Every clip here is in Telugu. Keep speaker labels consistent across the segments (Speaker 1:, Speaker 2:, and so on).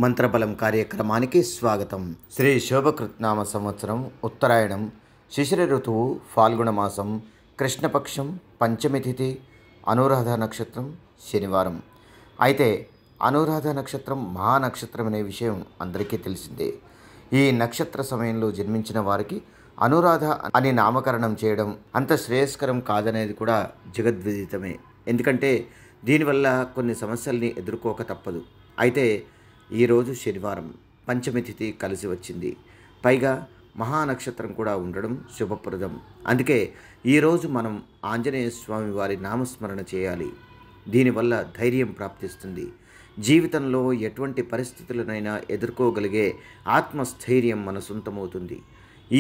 Speaker 1: మంత్రబలం కార్యక్రమానికి స్వాగతం. శ్రీ శోభకృత్నామ సంవత్సరం ఉత్తరాయణం, శిశిర ఋతువు, ఫాల్గుణ మాసం, కృష్ణపక్షం, పంచమి తిథి, అనురాధ నక్షత్రం, శనివారం. అయితే అనురాధ నక్షత్రం మహానక్షత్రం అనే విషయం అందరికీ తెలిసిందే. ఈ నక్షత్ర సమయంలో జన్మించిన వారికి అనురాధ అని నామకరణం చేయడం అంత శ్రేయస్కరం కాదనేది కూడా జగద్విదితమే. ఎందుకంటే దీనివల్ల కొన్ని సమస్యల్ని ఎదుర్కోక తప్పదు. అయితే ఈరోజు శనివారం, పంచమి తిథి కలిసి వచ్చింది. పైగా మహానక్షత్రం కూడా ఉండడం శుభప్రదం. అందుకే ఈరోజు మనం ఆంజనేయ స్వామి వారి నామస్మరణ చేయాలి. దీనివల్ల ధైర్యం ప్రాప్తిస్తుంది. జీవితంలో ఎటువంటి పరిస్థితులనైనా ఎదుర్కోగలిగే ఆత్మస్థైర్యం మన సొంతమవుతుంది.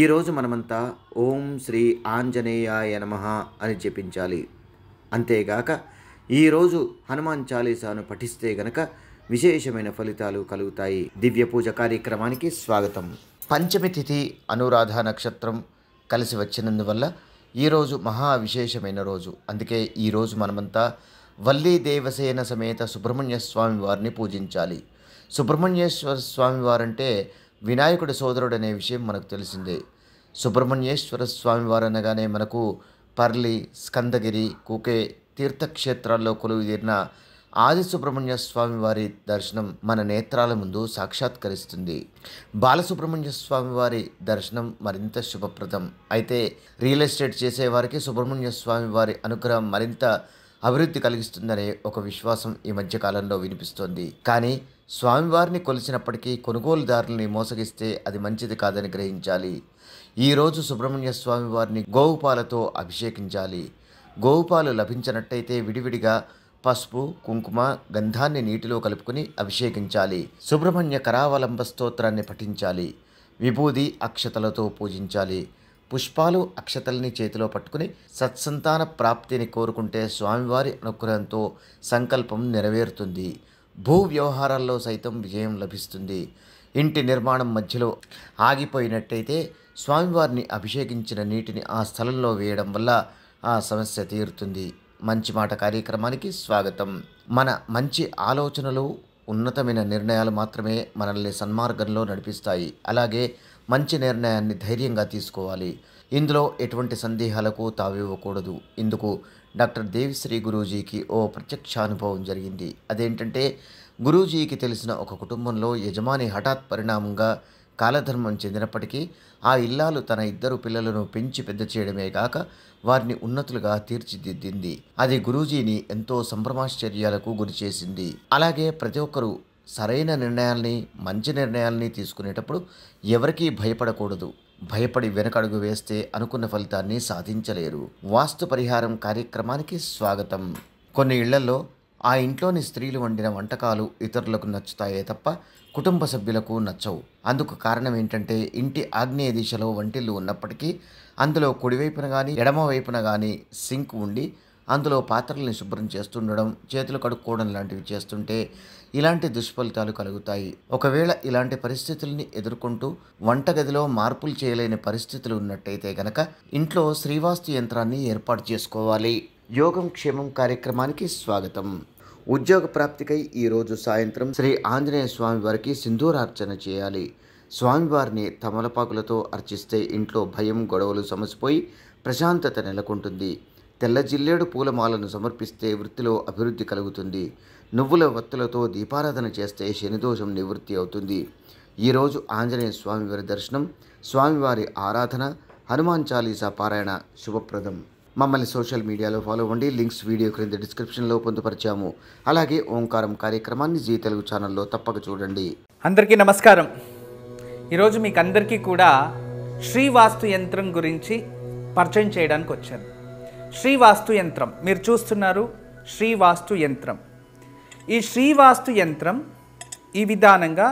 Speaker 1: ఈరోజు మనమంతా ఓం శ్రీ ఆంజనేయాయ నమః అని జపించాలి. అంతేగాక ఈరోజు హనుమాన్ చాలీసాను పఠిస్తే గనక విశేషమైన ఫలితాలు కలుగుతాయి. దివ్య పూజ కార్యక్రమానికి స్వాగతం. పంచమి తిథి అనురాధ నక్షత్రం కలిసి వచ్చినందువల్ల ఈరోజు మహా విశేషమైన రోజు. అందుకే ఈరోజు మనమంతా వల్లీ దేవసేన సమేత సుబ్రహ్మణ్య స్వామి వారిని పూజించాలి. సుబ్రహ్మణ్యేశ్వర స్వామి వారంటే వినాయకుడి సోదరుడు అనే విషయం మనకు తెలిసిందే. సుబ్రహ్మణ్యేశ్వర స్వామి వారు అనగానే మనకు పర్లి, స్కందగిరి, కుకే తీర్థక్షేత్రాల్లో కొలువుదీరిన ఆది సుబ్రహ్మణ్య స్వామి వారి దర్శనం మన నేత్రాల ముందు సాక్షాత్కరిస్తుంది. బాలసుబ్రహ్మణ్య స్వామి వారి దర్శనం మరింత శుభప్రదం. అయితే రియల్ ఎస్టేట్ చేసేవారికి సుబ్రహ్మణ్య స్వామి వారి అనుగ్రహం మరింత అభివృద్ధి కలిగిస్తుందనే ఒక విశ్వాసం ఈ మధ్యకాలంలో వినిపిస్తోంది. కానీ స్వామివారిని కొలిసినప్పటికీ కొనుగోలుదారుల్ని మోసగిస్తే అది మంచిది కాదని గ్రహించాలి. ఈరోజు సుబ్రహ్మణ్య స్వామి వారిని గోవుపాలతో అభిషేకించాలి. గోవుపాలు లభించినట్టయితే విడివిడిగా పసుపు, కుంకుమ, గంధాన్ని నీటిలో కలుపుకొని అభిషేకించాలి. సుబ్రహ్మణ్య కరావలంబ స్తోత్రాన్ని పఠించాలి. విభూది, అక్షతలతో పూజించాలి. పుష్పాలు, అక్షతల్ని చేతిలో పట్టుకుని సత్సంతాన ప్రాప్తిని కోరుకుంటే స్వామివారి అనుగ్రహంతో సంకల్పం నెరవేరుతుంది. భూ వ్యవహారాల్లో సైతం విజయం లభిస్తుంది. ఇంటి నిర్మాణం మధ్యలో ఆగిపోయినట్టయితే స్వామివారిని అభిషేకించిన నీటిని ఆ స్థలంలో వేయడం వల్ల ఆ సమస్య తీరుతుంది. మంచి మాట కార్యక్రమానికి స్వాగతం. మన మంచి ఆలోచనలు, ఉన్నతమైన నిర్ణయాలు మాత్రమే మనల్ని సన్మార్గంలో నడిపిస్తాయి. అలాగే మంచి నిర్ణయాన్ని ధైర్యంగా తీసుకోవాలి. ఇందులో ఎటువంటి సందేహాలకు తావివ్వకూడదు. ఇందుకు డాక్టర్ దేవిశ్రీ గురూజీకి ఓ ప్రత్యక్షానుభవం జరిగింది. అదేంటంటే గురూజీకి తెలిసిన ఒక కుటుంబంలో యజమాని హఠాత్ పరిణామంగా కాలధర్మం చెందినప్పటికీ ఆ ఇల్లాలు తన 2 పిల్లలను పెంచి పెద్ద చేయడమే కాక వారిని ఉన్నతులుగా తీర్చిదిద్దింది. అది గురూజీని ఎంతో సంభ్రమాశ్చర్యాలకు గురి చేసింది. అలాగే ప్రతి ఒక్కరూ సరైన నిర్ణయాల్ని, మంచి నిర్ణయాల్ని తీసుకునేటప్పుడు ఎవరికీ భయపడకూడదు. భయపడి వెనకడుగు వేస్తే అనుకున్న ఫలితాన్ని సాధించలేరు. వాస్తు పరిహారం కార్యక్రమానికి స్వాగతం. కొన్ని ఇళ్లలో ఆ ఇంట్లోని స్త్రీలు వండిన వంటకాలు ఇతరులకు నచ్చుతాయే తప్ప కుటుంబ సభ్యులకు నచ్చవు. అందుకు కారణం ఏంటంటే ఇంటి ఆగ్నేయ దిశలో వంటిల్లు ఉన్నప్పటికీ అందులో కుడివైపున కానీ ఎడమవైపున కానీ సింక్ ఉండి అందులో పాత్రల్ని శుభ్రం చేస్తుండడం, చేతులు కడుక్కోవడం లాంటివి చేస్తుంటే ఇలాంటి దుష్ఫలితాలు కలుగుతాయి. ఒకవేళ ఇలాంటి పరిస్థితుల్ని ఎదుర్కొంటూ వంటగదిలో మార్పులు చేయలేని పరిస్థితులు ఉన్నట్టయితే గనక ఇంట్లో శ్రీవాస్తు యంత్రాన్ని ఏర్పాటు చేసుకోవాలి. యోగం క్షేమం కార్యక్రమానికి స్వాగతం. ఉద్యోగ ప్రాప్తికై ఈరోజు సాయంత్రం శ్రీ ఆంజనేయ స్వామి వారికి సింధూరార్చన చేయాలి. స్వామివారిని తమలపాకులతో అర్చిస్తే ఇంట్లో భయం, గొడవలు సమసిపోయి ప్రశాంతత నెలకొంటుంది. తెల్ల జిల్లేడు పూలమాలను సమర్పిస్తే వృత్తిలో అభివృద్ధి కలుగుతుంది. నువ్వుల వత్తులతో దీపారాధన చేస్తే శనిదోషం నివృత్తి అవుతుంది. ఈరోజు ఆంజనేయ స్వామివారి దర్శనం, స్వామివారి ఆరాధన, హనుమాన్ చాలీసా పారాయణ శుభప్రదం. మమ్మల్ని సోషల్ మీడియాలో ఫాలో అవ్వండి. లింక్స్ వీడియో క్రింద డిస్క్రిప్షన్లో పొందుపరిచాము. అలాగే ఓంకారం కార్యక్రమాన్ని జీ తెలుగు ఛానల్లో తప్పక చూడండి.
Speaker 2: అందరికీ నమస్కారం. ఈరోజు మీకు అందరికీ కూడా శ్రీవాస్తు యంత్రం గురించి పరిచయం చేయడానికి వచ్చాను. శ్రీవాస్తు యంత్రం మీరు చూస్తున్నారు. శ్రీవాస్తు యంత్రం. ఈ శ్రీవాస్తు యంత్రం ఈ విధానంగా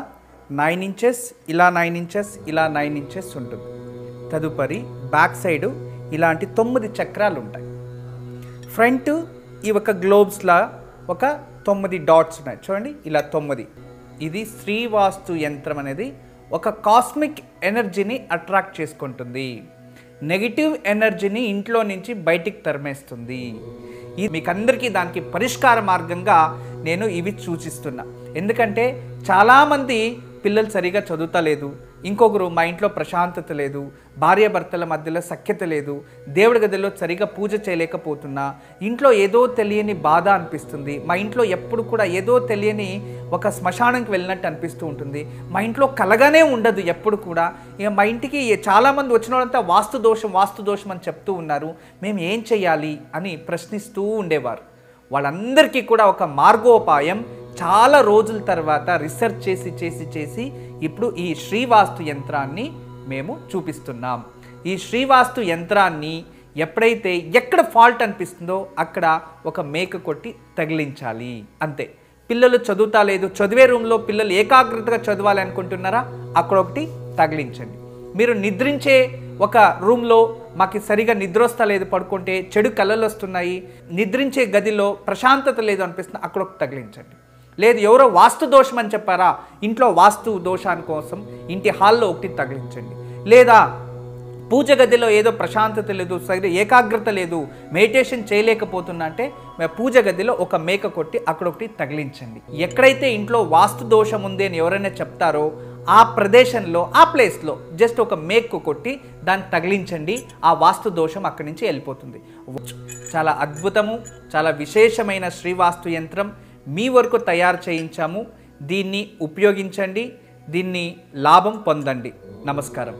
Speaker 2: 9 ఇంచెస్, ఇలా 9 ఇంచెస్, ఇలా 9 ఇంచెస్ ఉంటుంది. తదుపరి బ్యాక్ సైడు ఇలాంటి 9 చక్రాలు ఉంటాయి. ఫ్రంట్ ఈ ఒక గ్లోబ్స్లా ఒక 9 డాట్స్ ఉన్నాయి చూడండి, ఇలా 9. ఇది శ్రీవాస్తు యంత్రం అనేది ఒక కాస్మిక్ ఎనర్జీని అట్రాక్ట్ చేసుకుంటుంది. నెగిటివ్ ఎనర్జీని ఇంట్లో నుంచి బయటికి తరిమేస్తుంది. మీకు అందరికీ దానికి పరిష్కార మార్గంగా నేను ఇవి సూచిస్తున్నా. ఎందుకంటే చాలామంది పిల్లలు సరిగా చదువుతలేదు, ఇంకొకరు మా ఇంట్లో ప్రశాంతత లేదు, భార్యాభర్తల మధ్యలో సఖ్యత లేదు, దేవుడి గదిలో సరిగా పూజ చేయలేకపోతున్నా, ఇంట్లో ఏదో తెలియని బాధ అనిపిస్తుంది, మా ఇంట్లో ఎప్పుడు కూడా ఏదో తెలియని ఒక శ్మశానంకి వెళ్ళినట్టు అనిపిస్తూ ఉంటుంది, మా ఇంట్లో కలగానే ఉండదు ఎప్పుడు కూడా. ఇక మా ఇంటికి చాలామంది వచ్చిన వాళ్ళంతా వాస్తు దోషం అని చెప్తూ ఉన్నారు, మేము ఏం చేయాలి అని ప్రశ్నిస్తూ ఉండేవారు. వాళ్ళందరికీ కూడా ఒక మార్గోపాయం చాలా రోజుల తర్వాత రీసెర్చ్ చేసి ఇప్పుడు ఈ శ్రీవాస్తు యంత్రాన్ని మేము చూపిస్తున్నాం. ఈ శ్రీవాస్తు యంత్రాన్ని ఎప్పుడైతే ఎక్కడ ఫాల్ట్ అనిపిస్తుందో అక్కడ ఒక మేక కొట్టి తగిలించాలి, అంతే. పిల్లలు చదువుతా లేదు, చదివే రూమ్లో పిల్లలు ఏకాగ్రతగా చదవాలి అనుకుంటున్నారా, అక్కడ ఒకటి తగిలించండి. మీరు నిద్రించే ఒక రూమ్లో మాకు సరిగా నిద్ర వస్తలేదు, పడుకుంటే చెడు కళలు వస్తున్నాయి, నిద్రించే గదిలో ప్రశాంతత లేదు అనిపిస్తుంది, అక్కడ ఒకటి తగిలించండి. లేదు ఎవరో వాస్తు దోషం అని చెప్పారా, ఇంట్లో వాస్తు దోషాని కోసం ఇంటి హాల్లో ఒకటి తగిలించండి. లేదా పూజ గదిలో ఏదో ప్రశాంతత లేదు, సరిగ్గా ఏకాగ్రత లేదు, మెడిటేషన్ చేయలేకపోతున్నా అంటే పూజ గదిలో ఒక మేక కొట్టి అక్కడ ఒకటి తగిలించండి. ఎక్కడైతే ఇంట్లో వాస్తు దోషం ఉంది అని ఎవరైనా చెప్తారో ఆ ప్రదేశంలో ఆ ప్లేస్లో జస్ట్ ఒక మేకు కొట్టి దాన్ని తగిలించండి, ఆ వాస్తు దోషం అక్కడి నుంచి వెళ్ళిపోతుంది. చాలా అద్భుతము, చాలా విశేషమైన శ్రీవాస్తు యంత్రం మీ వరకు తయారు చేయించాము. దీన్ని ఉపయోగించండి, దీన్ని లాభం పొందండి. నమస్కారం.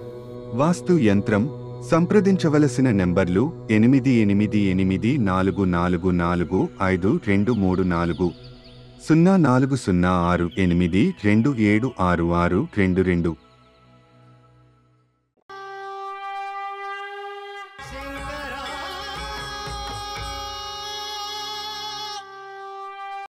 Speaker 3: వాస్తు యంత్రం సంప్రదించవలసిన నెంబర్లు 8844452334 040682766622.